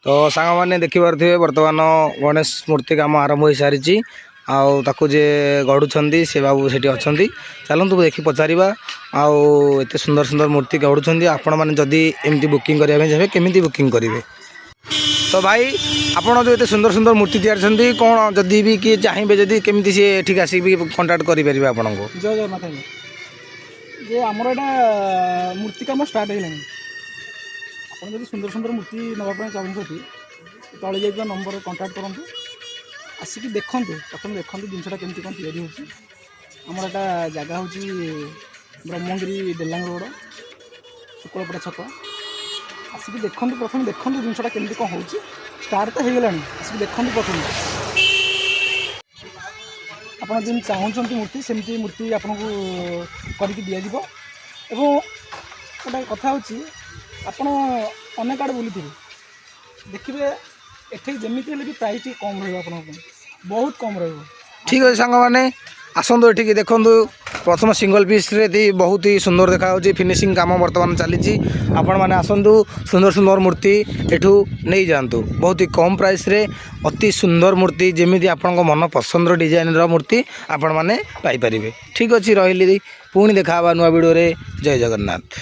तो सांग मैंने देखिपे बर्तमान गणेश मूर्ति काम आरंभ हो सारी आउ जे गढ़ुंट से बाबू से अच्छा चलतु देखी पचार आते सुंदर सुंदर मूर्ति गढ़ुंट आपण मैंने जदि एमती बुकिंग करने चाहिए केमी बुकिंग करेंगे। तो भाई आपड़ जो ये सुंदर सुंदर मूर्ति तैयारी कौन जदि भी किए चाहिए जदि केमी सी एठिक आसिक कंटाक्ट करेंगे आपन को। जय जगन्नाथ जे आमर यहाँ मूर्ति कम स्टार्ट है आप सुंदर सुंदर मूर्ति नापी चाहते तले जा नंबर कंटाक्ट करूँ आसिक देखूँ प्रथम देखूँ जिनसा केमती कौन तैयारी होमर जगह हूँ ब्रह्मगिरी डेलांग रोड शुक्लपड़ा छक आसिक देखूँ प्रथम देखूँ जिनसा केमती कौन हो स्टार्ट तो हो गला आसिक देखूँ प्रथम आप जिन चाहते मूर्ति सेमती मूर्ति आपन को करके दि जाव एवं गोटे कथा हूँ आपण अनेक आड़े बुली देखिए एठे जमी भी प्राइस कम रहा बहुत कम रहा। ठीक अच्छे सांग मैंने आसतु ये देखु प्रथम सिंगल पीस रे बहुत ही सुंदर देखा फिनिशिंग काम बर्तमान चली आपण मैंने आसतु सुंदर सुंदर मूर्ति एठू नहीं जातु बहुत ही कम प्राइस रे अति सुंदर मूर्ति जमी आपण मन पसंद डिजाइन मूर्ति आपण मैंने पाइपर। ठीक अच्छे रही पुणी देखा नुआ वीडियो रे। जय जगन्नाथ।